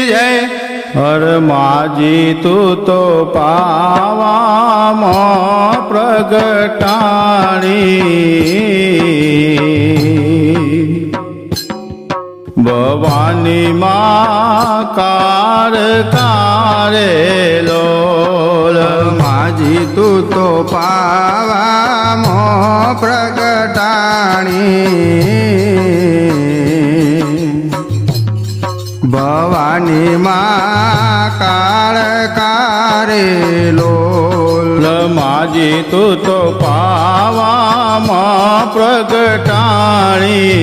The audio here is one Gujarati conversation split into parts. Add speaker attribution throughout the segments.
Speaker 1: જય હર માજી તું તો પાવામાં પ્રગટાણી ભવાની માં કાર કારે લોલ
Speaker 2: માજી તું તો પાવામાં પ્રગટાણી ભવાની માં કાળ કારે લોલ
Speaker 1: માજી તું તો પાવામાં પ્રગટાણી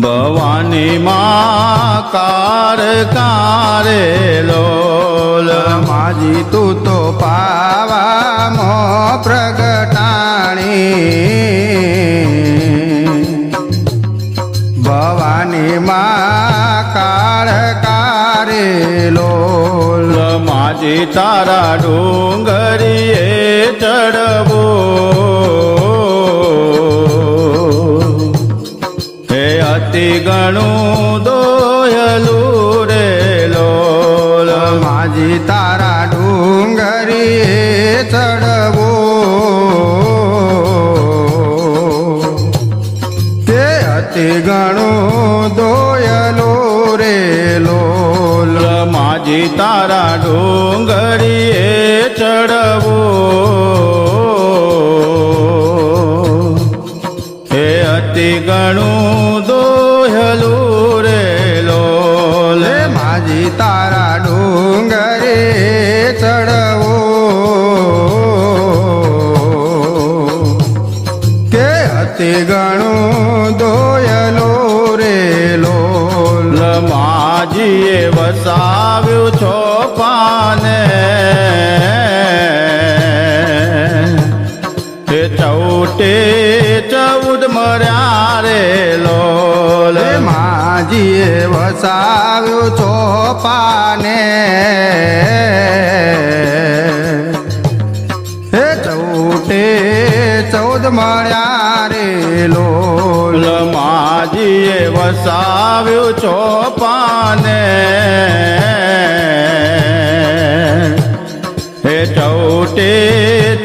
Speaker 1: ભવાની માં કાર કારે લોલ
Speaker 2: માજી તું તો પાવામાં પ્રગટાણી ભવાની માં કાળ કારે લોલ
Speaker 1: માજી તારા ડુંગરીએ ચડવો હે અતિ ગણું દોયલું રે લોલ
Speaker 2: માજી તારા ડુંગરીએ ચડવો તે અતિ ઘણું દોયલો રે લોલ
Speaker 1: માજી તારા ડુંગરીએ ચડવો હે અતિ ગણું દોહલું રે લોલ
Speaker 2: માજી તારા ડુંગરે ચડવો કે અતિ ઘણું દોયલો રે લોલ
Speaker 1: માજીએ વસાવ્યું ચોપાને હે ચૌટે 14 મર્યા રે લોલ
Speaker 2: માજીએ વસાવ્યું ચોપાને હે ચૌટે 14 મળ્યા રે લોલ
Speaker 1: માજીએ વસાવ્યું ચોપાને હે ચૌટે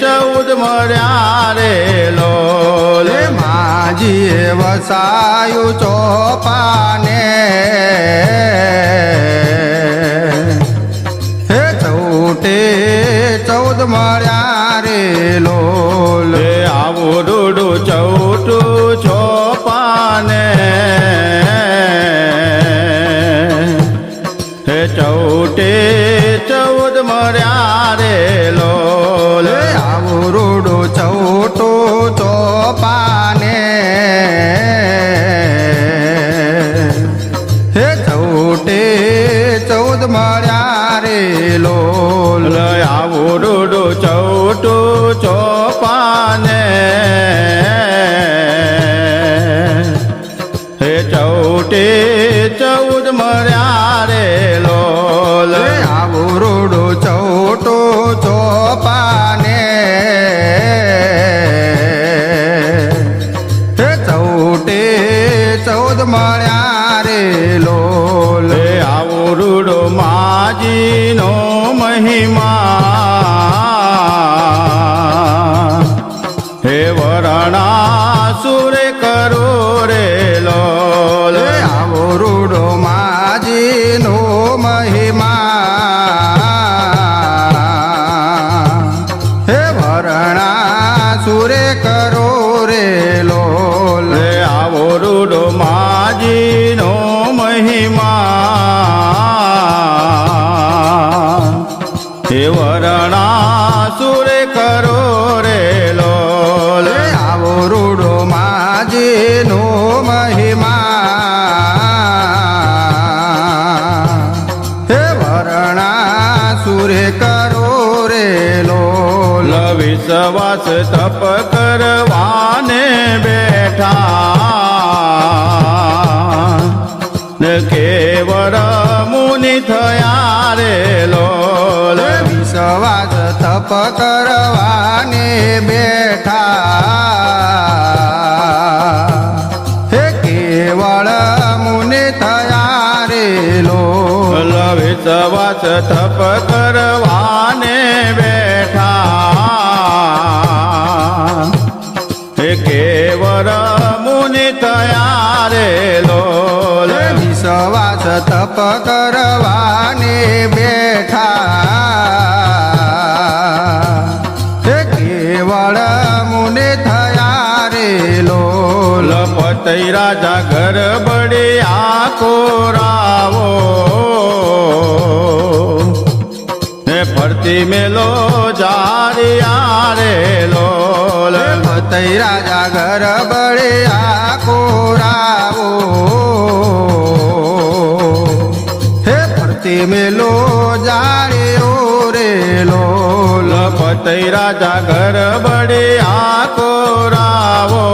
Speaker 1: 14 મર્યા રે લોલ
Speaker 2: માજીએ વસાયું ચોપાને હે ચૌટે 14 મળ્યા રે લોલ
Speaker 1: આવું રૂડું ચૌટું ચોપાને હે ચૌટે 14 મર્યા રે લોલ
Speaker 2: આવું રૂડું ચૌટું ચોપાને હે ચૌટે 14 મળ્યા રે લોલ
Speaker 1: આવું રૂડું ચૌટું ચોપાને હે ચૌટે 14 મર્યા રે લોલ
Speaker 2: આવું રૂડું ચૌટું ચોપાને હે ચૌટે 14 મળ્યા રે લોલ
Speaker 1: આવું રૂડો માજીનો મહિમા હે વરણાસુરે કરો રે લોલ
Speaker 2: આવો રૂડો માજીનો મહિમા હે વરણાસુરે કરો રે લોલ
Speaker 1: આવો રૂડો માજીનો મહિમા હે વરણાસુરે કરો રે લોલ
Speaker 2: આવો રૂડો માજીનો મહિમા હે વરણાસુરે કરો રે લોલ
Speaker 1: વિશ્વાસ તપ કરવાને બેઠા ને કેવળ મુનિ થયા રે લોલ
Speaker 2: વિશ્વાસ તપ કરવાને બેઠા હે કેવળ
Speaker 1: વિશ્વાસ તપ કરવાને બેઠા હે કેવર મુનિ થયા રે લોલ
Speaker 2: વિશ્વાસ તપ કરવાને બેઠા હે કેવળ મુનિ થયા રે લોલ
Speaker 1: પતઈ રાજા ઘર બડી આખો રાવો ને ફરતી મેલો જારિયા રે લોલ
Speaker 2: પતઈ રાજા ઘર બળે આખો રાવો હે ફરતી મેલો જાળ્યો રે લોલ
Speaker 1: પતઈ રાજા ઘર બડી આખો રાવો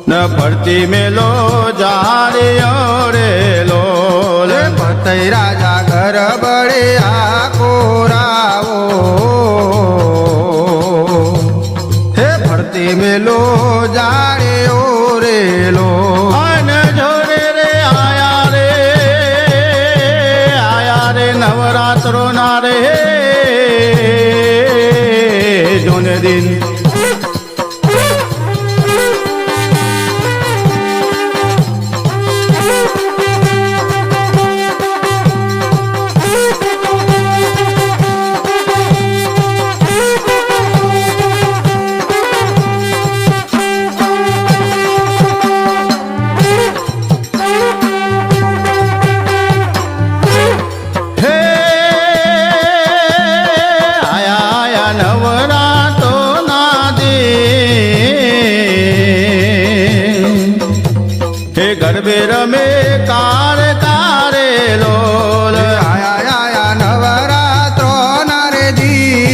Speaker 1: ન ફરતી મેલો જારિયો રે લોલ
Speaker 2: પતઈ રાજા ઘર બળે આખો રાવો હે ફરતી મેલો જાળ્યો રે લોલ
Speaker 1: અન જોરે રે આયા રે નવરાત્રો ના રે જોને દિન ગરબે રમે કાર તારે લોલ
Speaker 2: આયા નવરાત્રો નરજી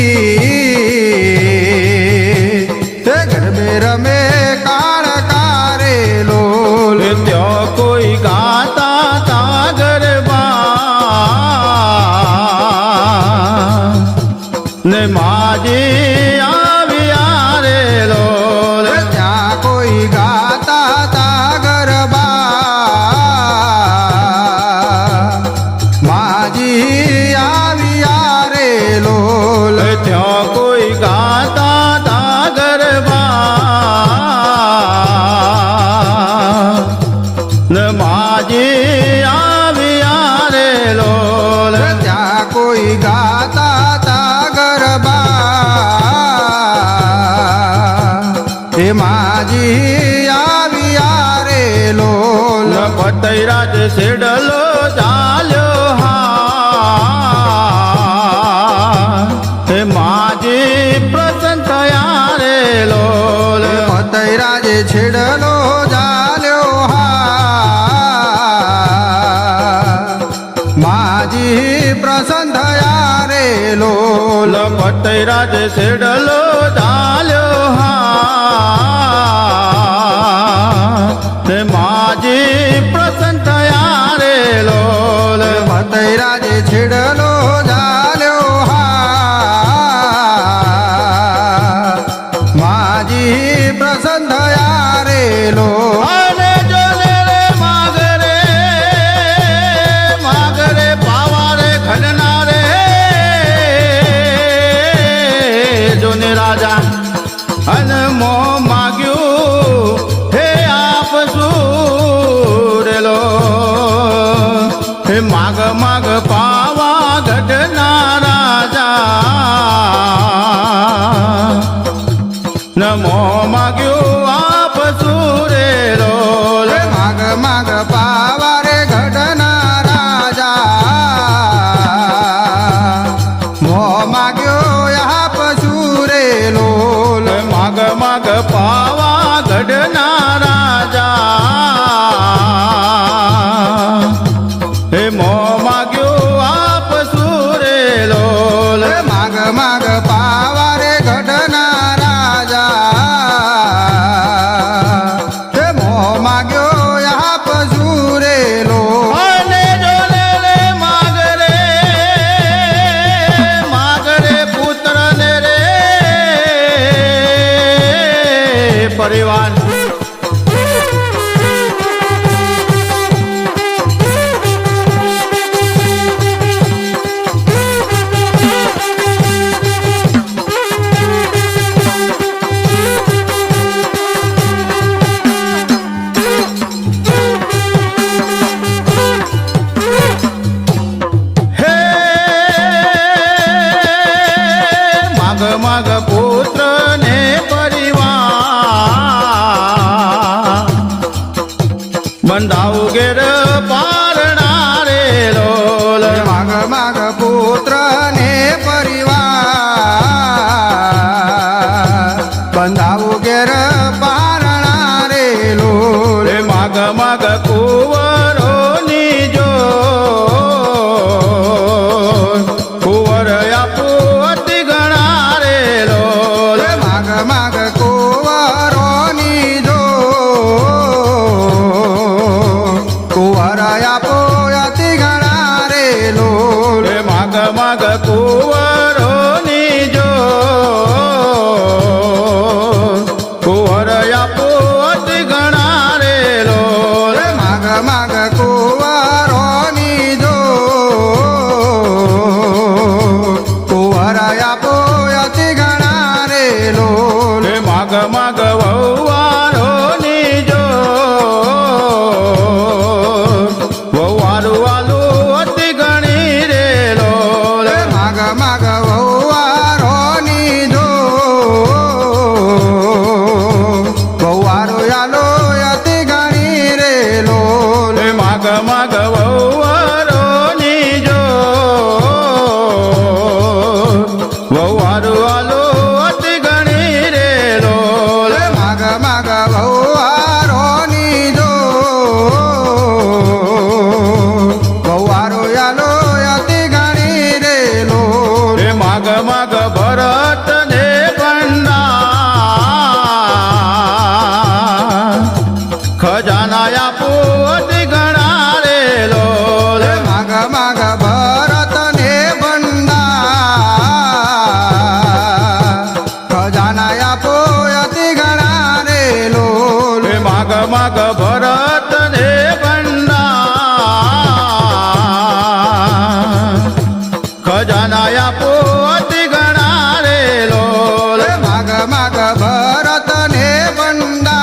Speaker 2: તે ગરબે રમે કાર કારે લોલ
Speaker 1: ત્યાં કોઈ ગાતા તા ગરબા ને માજી આવ્યા રે લોલ
Speaker 2: ત્યાં કોઈ ગાતા તા માજી આવ્યા રે લોલ
Speaker 1: ત્યાં કોઈ ગાતા તા ગરબા ન માજી આવ્યા રે લોલ
Speaker 2: ત્યાં કોઈ ગાતા તા ગરબા હે માજી આવ્યા રે લોલ
Speaker 1: પતઈ રાજ સેડલો ચાલ્યો હે માજી પ્રસન્ન થયા રે લોલ
Speaker 2: પતઈ રાજે છેડલો જાલ્યો માજી પ્રસન્ન થયા રે લોલ
Speaker 1: પતઈ રાજ સેડલો ચાલ્યો હે માજી પ્રસન્ન થયા રે લોલ
Speaker 2: પતઈ રાજે છેડલો જાલ્યો માજી પ્રસન્ન થયા રે લોલ
Speaker 1: અને જોને રે માગરે પાવા રે ખડના રે જોને રાજા અન મો માગ્યું હે આપ સુરેલો હે માગ માગ પાવા ઘટના રાજા નમો માગ્યું આપ સુરે બંધાવું ઘેર પારણા રે લોલ
Speaker 2: માગ માગ પુત્ર ને પરિવાર બંધાવું ઘેર પારણા રે લોલ
Speaker 1: માગ માગ કુંવરો ની જો કુંવર આપું અતિ ગણા રે લોલ
Speaker 2: માગ માગ કુંવરોની જો કુંવર આપો અતિ ઘણા રે લોલ
Speaker 1: માગ માગ કુંવરો ની જો કુંવર આપું અતિ ગણા રે લોલ
Speaker 2: માગ માગ કુંવરોની જો કુંવર આપો અતિ ઘણા રે લોલ
Speaker 1: માગ માગ વહુવારો ની જો વહુવારું વાલું અતિ ગણી રે લોલ
Speaker 2: માગ માગ વહુવારોની જો વહુવારો યાલો અતિ ઘણી રે લોલ
Speaker 1: માગ માગ વહુવારો ની જો વહુવારું વાલું અતિ ગણી રે લોલ
Speaker 2: માગ માગ વહુવારોની જો વહુવારો યાલો અતિ ઘણી રે લોલ
Speaker 1: માગ માગ ભરત ને બંડા ખજાના આપું અતિ ગણા રે લોલ
Speaker 2: માગ માગ ભરત ને બંદા ખજાના આપો અતિ ઘણા રે લોલ
Speaker 1: માગ માગ ભરત ને બંડા ખજાના આપું અતિ ગણા રે લોલ
Speaker 2: માગ માગ ભરત ને બંદા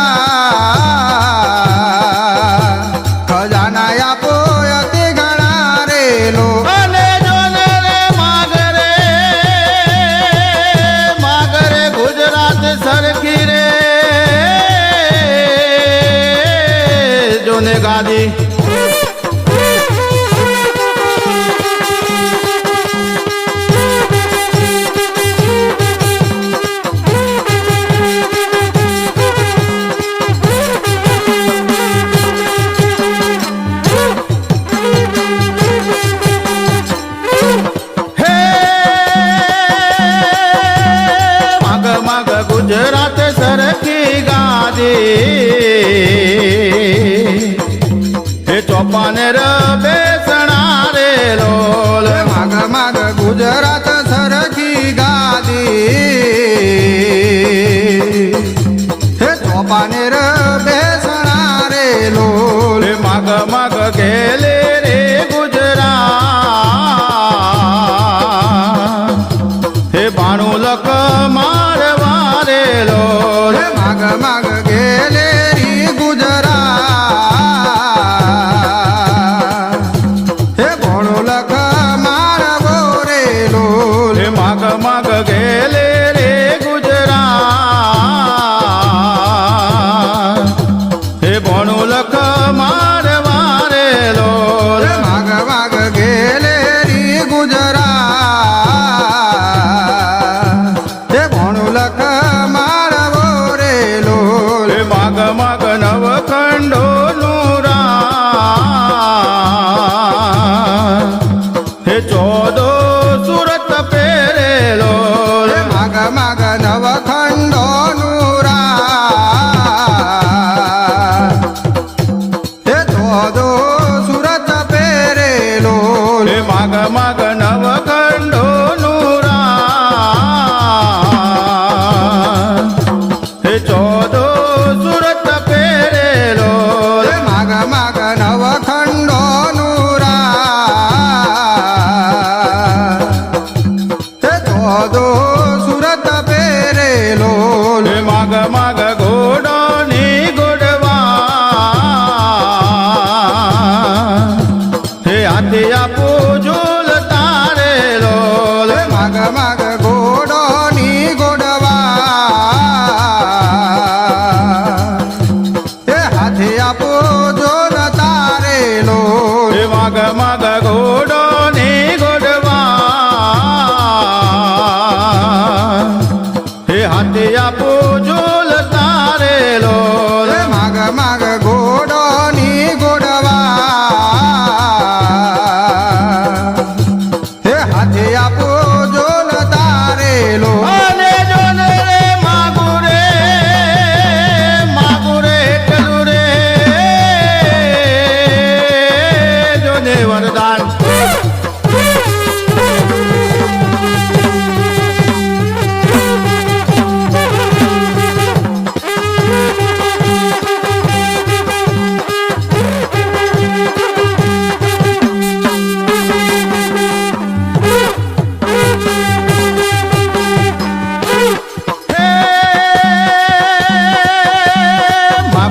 Speaker 2: ખજાના આપો અતિ ઘણા રે લોલ
Speaker 1: અને જોને રે માગરે ગુજરાત સરખી રે જોને ગાદી હે માગ માગ ગુજરાત સરખી ગાદી હે ચોપાનેર બેસણા રે લોલ
Speaker 2: માગ માગ ગુજરાત સરખી ગાદી હે ચોપાનેર બેસણા રે લોલ
Speaker 1: માગ માગ ગેલે રે ગુજરાત હે બાણું લખ મારવા રે લોલ
Speaker 2: માગ માગ ગેલેરી ગુજરાત હે ભણો લખ મારવો રે લોલ
Speaker 1: માગ માગ ગેલે રે ગુજરાત હે ભણું લખ મારવા રે લોલ
Speaker 2: માગ માગ ગેલેરી ગુજરાત હે ભણો લખ મારવો રે લોલ
Speaker 1: માગ માગ નવખંડો નું હે ચોદો સુરત પેરે લોલ
Speaker 2: માગ માગ નવખંડો નુરા હે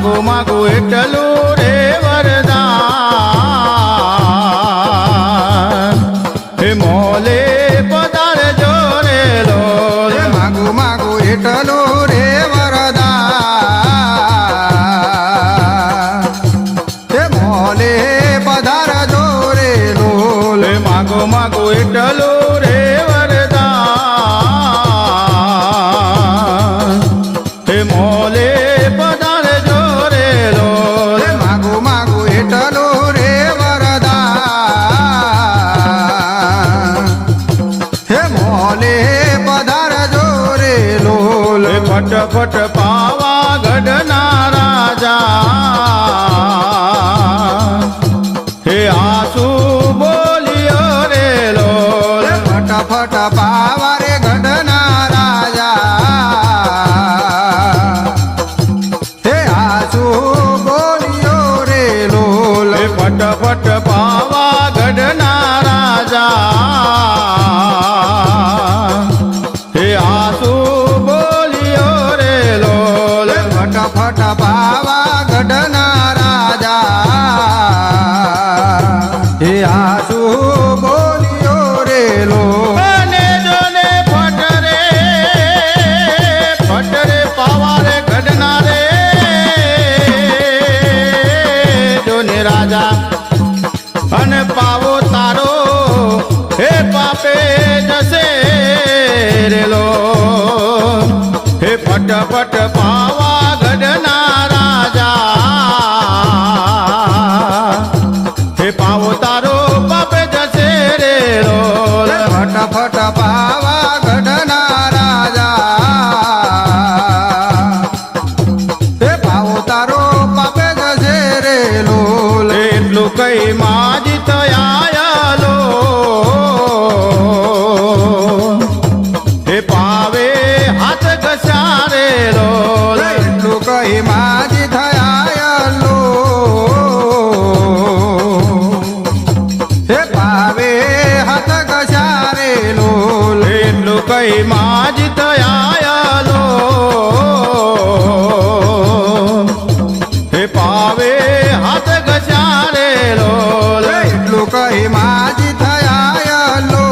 Speaker 1: માગું માગું એટલું રે વરદાન હે મોલે પધારે જોરે લોલ
Speaker 2: હે માગું માગું એટલું રે વરદાન હે મોલે પધાર જોરે લોલ
Speaker 1: હે માગું માગું એટલું રે વરદાન હે મોલે પધારે જોરે લોલ
Speaker 2: હે માગું માગું એટલું રે વરદાન હે મોલે પધાર જોરે લોલ
Speaker 1: હે ફટફટ પાવાગઢના રાજા હે આસુ બોલ્યો રે લોલ
Speaker 2: ફટાફટ પાવારે ગઢના રાજા હે આસુ બોલ્યો રે લોલ
Speaker 1: હે ફટફટ પાવાગઢના રાજા હે આસુ બોલ્યો રે લોલ
Speaker 2: ફટાફટ પાવા ગઢના રાજા હે આસુ બોલ્યો રે લોલ
Speaker 1: અને જોને ફટરે પાવારે ગઢના રે જોને રાજા અને પાવો તારો હે પાપે જશે રેલો હે ફટફટ પાવાગઢના રાજા હે પાવો તારો પાપે જશે રેલો
Speaker 2: ફટાફટ પાવા ગઢના રાજા હે પાવો તારો પાપે જશે રે લોલ
Speaker 1: એટલું કઈ માજી થયાલો હે પાવે હાથ ઘસારે લોલ
Speaker 2: એટલું કહી માજી થયાલો હે પાવે હાથ ઘસારે લોલ
Speaker 1: એટલું કઈ માજી થયાલો હે પાવે હાથ ઘસારે લોલ
Speaker 2: એટલું કહી માજી થયાલો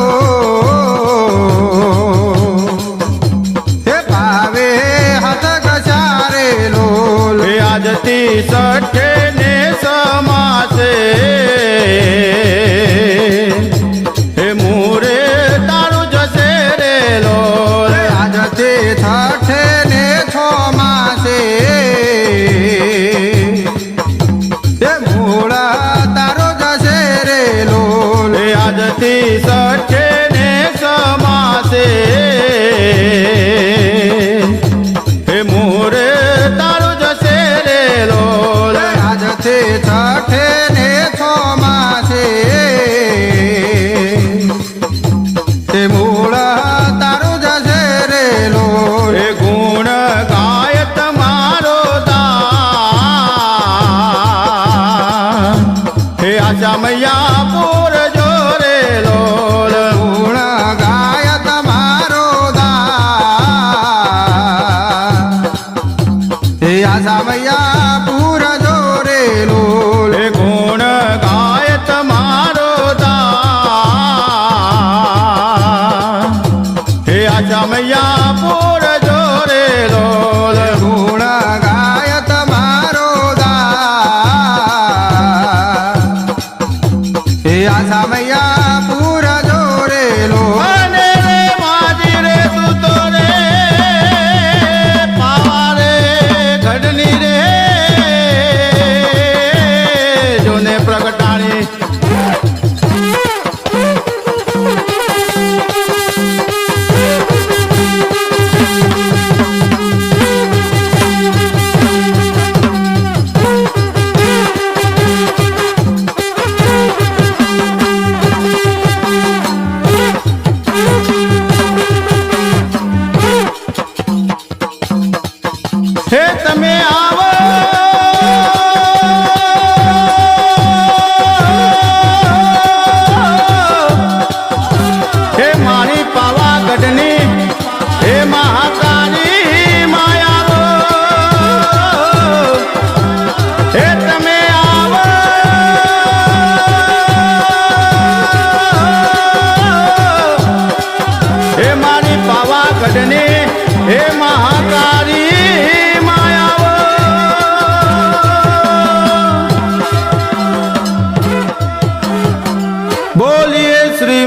Speaker 2: હે પાવે હાથ ઘસારે લોલ
Speaker 1: હે આજથી સઠે ને સમાસે હે મૂરે તારું જશે રે લોલ
Speaker 2: આજથી છઠે ને છો માસે હે મૂળ તારો જશે રે લોલ
Speaker 1: હે આજથી સઠે ને સમાસે હે મૂરે તારું જશે રે લોલ
Speaker 2: આજથી છઠે ને છો માસે હે મૂળ તારો જશે રે લોલ
Speaker 1: હે ગુણ ગાય તમારો દાન હે આશા મૈયા પૂર જોરે લોલ
Speaker 2: ગુણ ગાય તમારો દા હે આશા મૈયા પૂર જોરે લોલ
Speaker 1: હે ગુણ ગાય તમારો દાન હે આશા મૈયા પૂર જોરે લોલ
Speaker 2: ગુણ ગાય તમારો દા હે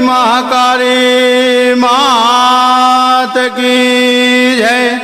Speaker 1: મહાકાળી માત કી જય.